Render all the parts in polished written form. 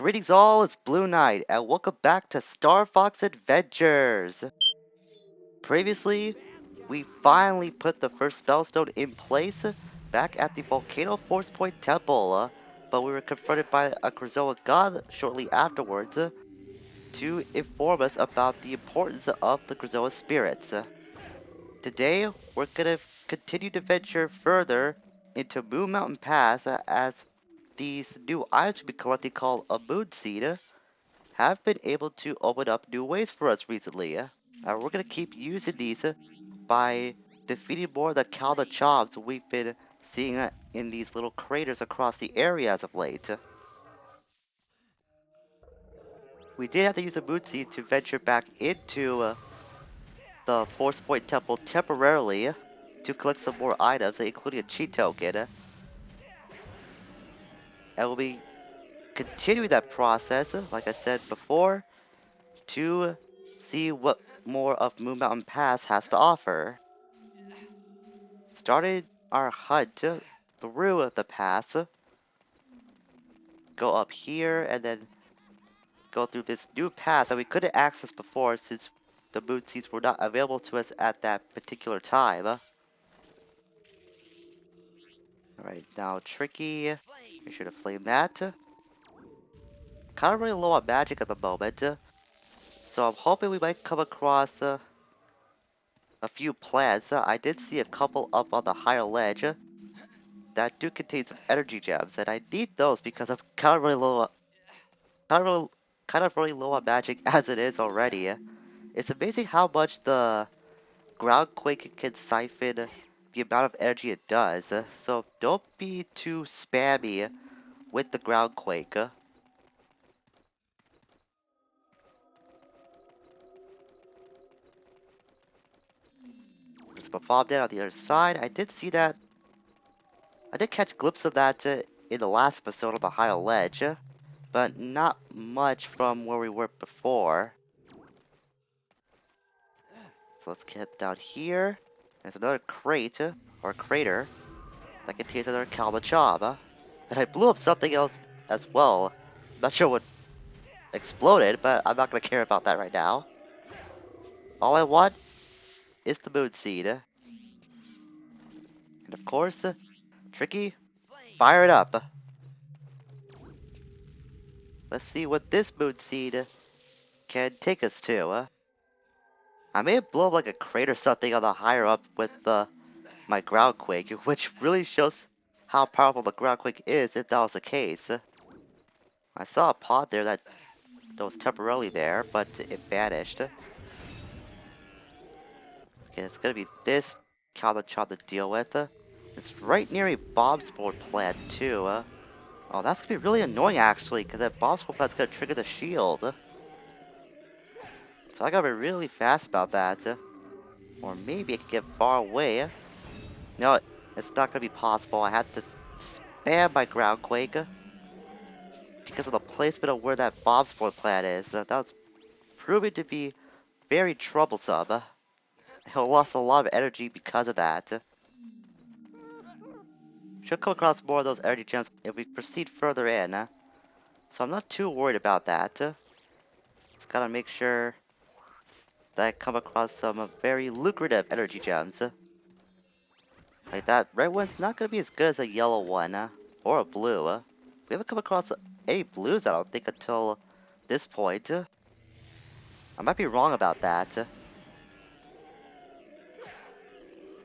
Greetings all, it's Blue Knight, and welcome back to Starfox Adventures! Previously, we finally put the first spellstone in place back at the Volcano Force Point Temple, but we were confronted by a Krazoa god shortly afterwards to inform us about the importance of the Krazoa spirits. Today, we're gonna continue to venture further into Moon Mountain Pass as these new items we'll be collecting called a Moonseed have been able to open up new ways for us recently. We're going to keep using these by defeating more of the Kalda Chobs we've been seeing in these little craters across the area as of late. We did have to use a Moonseed to venture back into the Force Point Temple temporarily to collect some more items, including a cheat token. And we'll be continuing that process, like I said before, to see what more of Moon Mountain Pass has to offer. Started our hunt through the pass, go up here, and then go through this new path that we couldn't access before since the Moonseeds were not available to us at that particular time. Alright, now Tricky, make sure to flame that. Kind of running low on magic at the moment, so I'm hoping we might come across a few plants. I did see a couple up on the higher ledge that do contain some energy gems, and I need those because I'm kind of really low, kind of, kind of really low on magic as it is already. It's amazing how much the ground quake can siphon the amount of energy it does, so don't be too spammy with the ground quake. There's a fob dead on the other side. I did see that. I did catch a glimpse of that in the last episode on the higher ledge, but not much from where we were before. So let's get down here. There's another crate, or crater, that contains another Kalmachob. And I blew up something else as well. I'm not sure what exploded, but I'm not going to care about that right now. All I want is the Moonseed. And of course, Tricky, fire it up. Let's see what this Moonseed can take us to. I may have blown up like a crate or something on the higher up with my ground quake, which really shows how powerful the ground quake is if that was the case. I saw a pod there that was temporarily there, but it vanished. Okay, it's gonna be this Kalachon to deal with. It's right near a bomb spore plant too. Oh, that's gonna be really annoying actually, because that bomb spore plant's gonna trigger the shield. So I gotta be really fast about that. Or maybe I can get far away. No, it's not gonna be possible. I had to spam my ground quake because of the placement of where that bomb spore plant is. That was proving to be very troublesome. I lost a lot of energy because of that. Should come across more of those energy gems if we proceed further in. So I'm not too worried about that. Just gotta make sure that I come across some very lucrative energy gems. Like that red one's not gonna be as good as a yellow one, or a blue. We haven't come across any blues, I don't think, until this point. I might be wrong about that.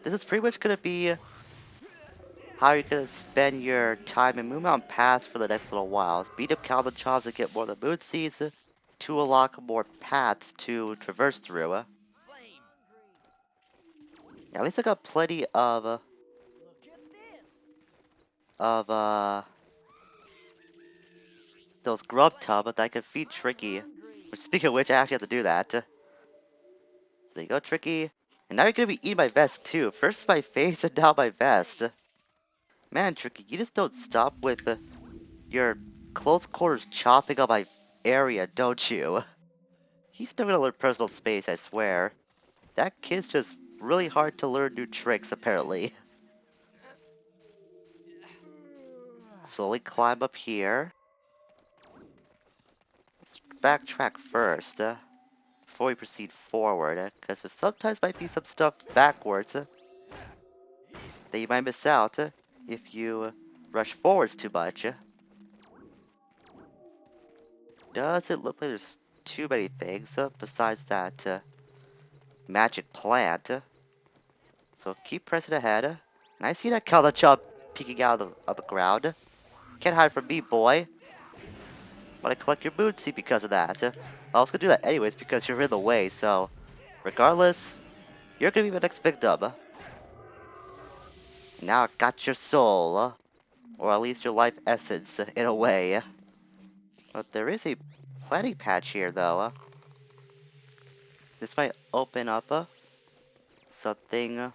This is pretty much gonna be how you're gonna spend your time in Moon Mountain Pass for the next little while. Beat up Calvin Chobs and get more of the Moonseeds to unlock more paths to traverse through. Yeah, at least I got plenty of those grub tub that I can feed Tricky. Which, speaking of which, I actually have to do that. There you go, Tricky. And now you're gonna be eating my vest too. First my face and now my vest. Man, Tricky, you just don't stop with your close quarters chopping up my area, don't you? He's never gonna learn personal space, I swear. That kid's just really hard to learn new tricks, apparently. Slowly climb up here. backtrack first before we proceed forward, because there sometimes might be some stuff backwards that you might miss out if you rush forwards too much. Doesn't look like there's too many things besides that magic plant. So keep pressing ahead. And I see that Kalachop peeking out of the ground. Can't hide from me, boy. But I collect your Moonseed because of that. I was gonna do that anyways because you're in the way, so regardless, you're gonna be my next victim. Now I got your soul, or at least your life essence, in a way. But there is a planting patch here, though. This might open up something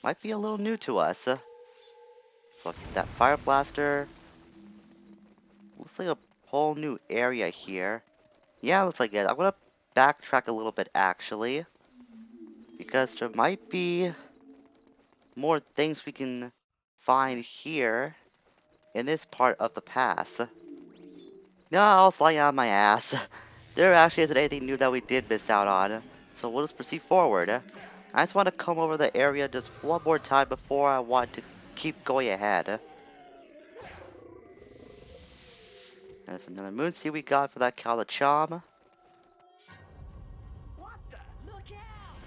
might be a little new to us. So that fire blaster looks like a whole new area here. Yeah, looks like it. I'm gonna backtrack a little bit actually, because there might be more things we can find here in this part of the pass. No, I was lying on my ass. There actually isn't anything new that we did miss out on, so we'll just proceed forward. I just want to come over the area just one more time before I want to keep going ahead. There's another Moonseed we got for that Kalacham. What the? Look out!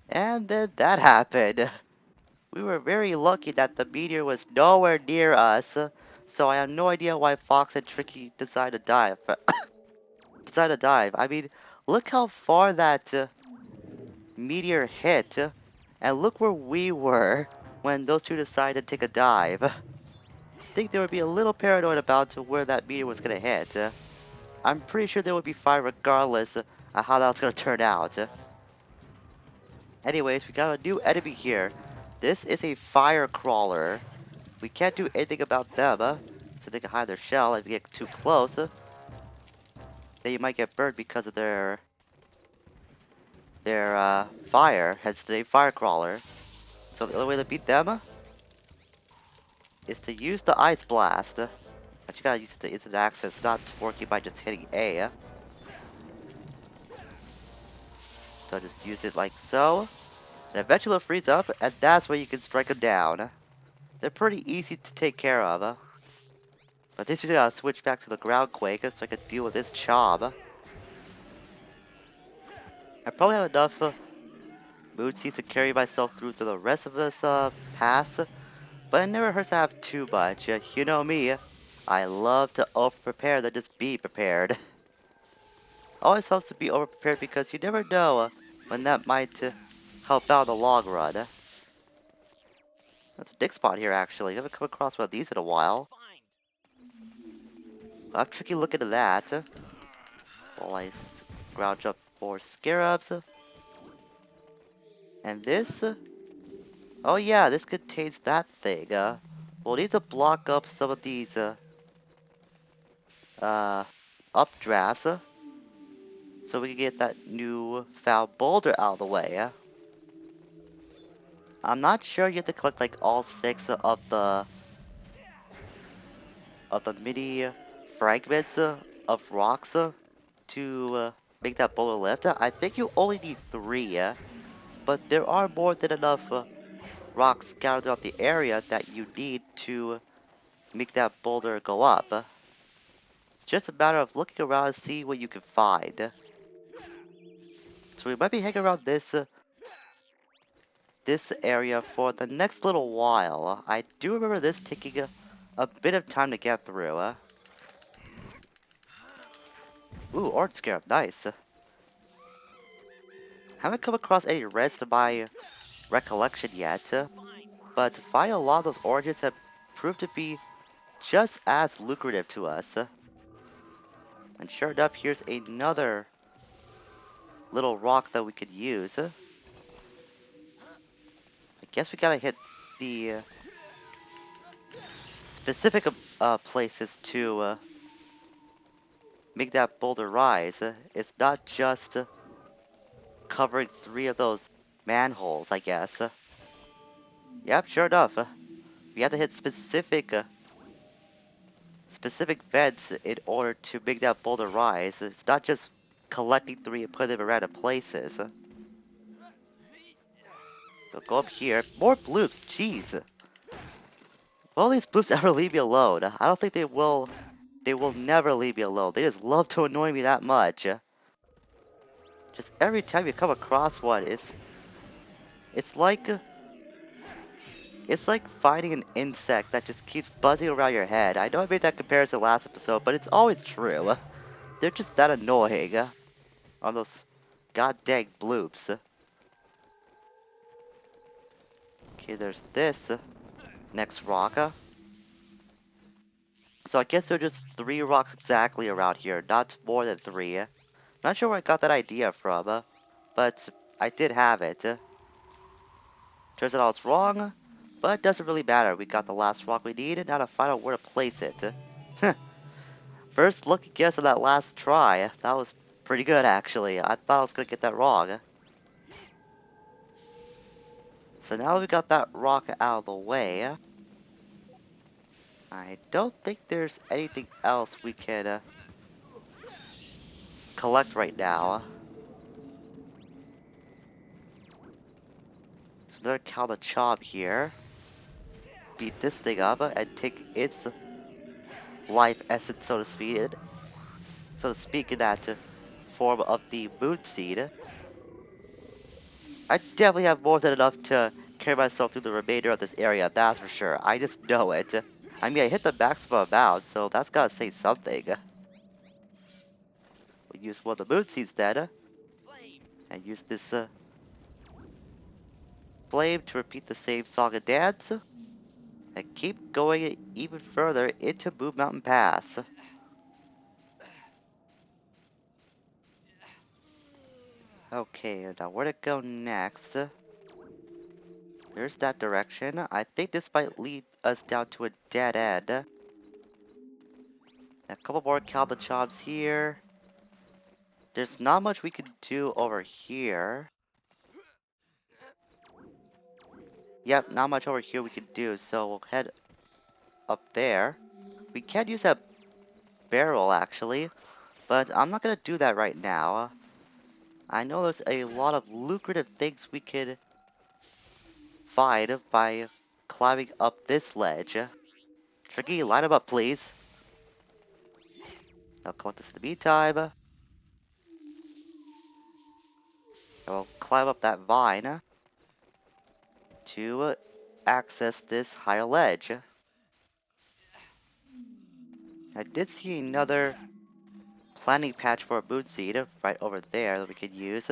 And then that happened. We were very lucky that the meteor was nowhere near us, so I have no idea why Fox and Tricky decided to dive. I mean, look how far that meteor hit, and look where we were when those two decided to take a dive. I think they would be a little paranoid about where that meteor was gonna hit. I'm pretty sure they would be fine regardless of how that was gonna turn out. Anyways, we got a new enemy here. This is a fire crawler. We can't do anything about them, so they can hide their shell. If you get too close, then you might get burned because of their fire. Hence the name fire crawler. So the only way to beat them is to use the ice blast. But you gotta use it to instant access, not working by just hitting A. So just use it like so, and eventually it'll freeze up, and that's where you can strike them down. They're pretty easy to take care of. But this we gotta switch back to the ground quake so I can deal with this Chob. I probably have enough Moonseeds to carry myself through to the rest of this pass, but it never hurts to have too much. You know me, I love to over-prepare than just be prepared. Always helps to be over-prepared because you never know when that might help out in the long run. That's a dig spot here actually. I haven't come across one of these in a while. Find. I'll have Tricky look into that while I scrouge up more scarabs. And this, oh yeah, this contains that thing. We'll need to block up some of these updrafts so we can get that new foul boulder out of the way. I'm not sure you have to collect like all 6 of the mini fragments of rocks to make that boulder lift. I think you only need 3, but there are more than enough rocks scattered throughout the area that you need to make that boulder go up. It's just a matter of looking around and see what you can find. So we might be hanging around this area for the next little while. I do remember this taking a bit of time to get through. Ooh, orange scarab, nice. Haven't come across any reds to my recollection yet, but to find a lot of those oranges have proved to be just as lucrative to us. And sure enough, here's another little rock that we could use. I guess we gotta hit the specific places to make that boulder rise. It's not just covering 3 of those manholes, I guess. Yep, sure enough. We have to hit specific vents in order to make that boulder rise. It's not just collecting 3 and putting them in random places. So go up here. More bloops, jeez. Will these bloops ever leave me alone? I don't think they will. They will never leave me alone. They just love to annoy me that much. Just every time you come across one, it's like it's like finding an insect that just keeps buzzing around your head. I know I made that comparison last episode, but it's always true. They're just that annoying on those god dang bloops. Okay, there's this next rock. So I guess there are just 3 rocks exactly around here, not more than 3. Not sure where I got that idea from, but I did have it. Turns out I was wrong, but it doesn't really matter. We got the last rock we need, and now to find out where to place it. First lucky guess of that last try. That was pretty good, actually. I thought I was gonna get that wrong. So now that we got that rock out of the way, I don't think there's anything else we can collect right now. There's another cow to chop here. Beat this thing up and take its life essence, so to speak, in that form of the Moonseed. I definitely have more than enough to carry myself through the remainder of this area, that's for sure. I just know it. I mean, I hit the maximum amount, so that's gotta say something. We use one of the Moonseeds then, Flame. and use this flame to repeat the same song and dance, and keep going even further into Moon Mountain Pass. Okay, now where to go next? There's that direction. I think this might lead us down to a dead end. A couple more Caldachops here. There's not much we can do over here. Yep, not much over here we can do, so we'll head up there. We can use that barrel, actually, but I'm not gonna do that right now. I know there's a lot of lucrative things we could find by climbing up this ledge. Tricky, line 'em up, please. I'll collect this in the meantime. And we'll climb up that vine to access this higher ledge. I did see another planting patch for a Moonseed right over there that we could use.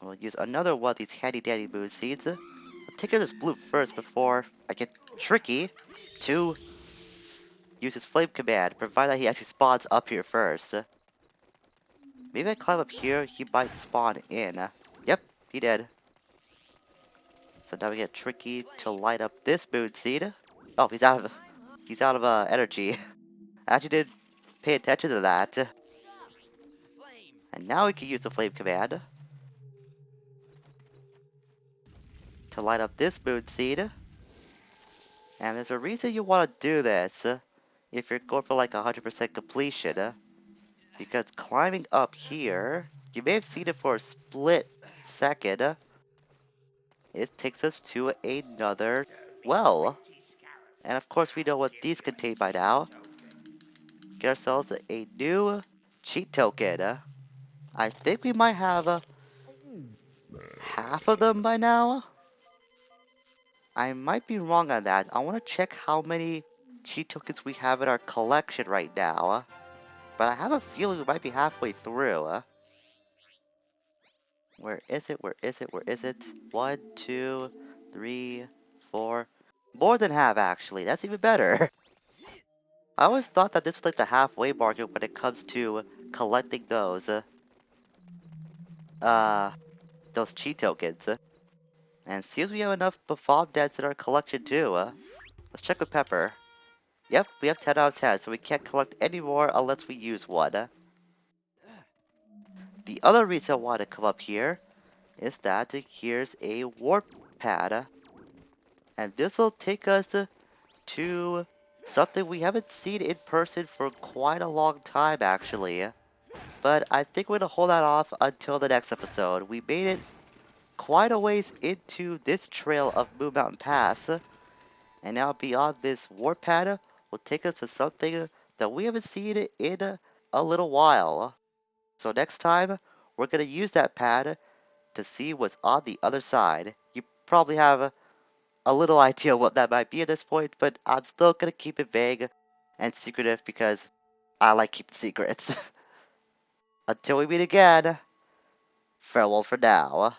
We'll use another one of these handy dandy Moonseeds. I'll take care of this blue first before I get tricky to use his flame command, provided that he actually spawns up here first. Maybe I climb up here, he might spawn in. Yep, he did. So now we get tricky to light up this Moonseed. Oh, he's out of energy. I actually didn't pay attention to that. Stop. Flame. And now we can use the flame command to light up this Moonseed. And there's a reason you want to do this if you're going for like 100% completion. Because climbing up here, you may have seen it for a split second. It takes us to another well. And of course we know what these contain by now. Get ourselves a new cheat token. I think we might have half of them by now. I might be wrong on that. I want to check how many cheat tokens we have in our collection right now. But I have a feeling we might be halfway through. Where is it? Where is it? Where is it? 1, 2, 3, 4. More than half, actually. That's even better. I always thought that this was like the halfway mark when it comes to collecting uh, those cheat tokens. And seems we have enough Bafom Dents in our collection too. Let's check with Pepper. Yep, we have 10 out of 10, so we can't collect any more unless we use one. The other reason I want to come up here is that here's a warp pad, and this will take us to something we haven't seen in person for quite a long time, actually. But I think we're gonna hold that off until the next episode. We made it quite a ways into this trail of Moon Mountain Pass, and now beyond this warp pad will take us to something that we haven't seen in a little while. So next time, we're gonna use that pad to see what's on the other side. You probably have a little idea what that might be at this point, but I'm still gonna keep it vague and secretive because I like keeping secrets. Until we meet again, farewell for now.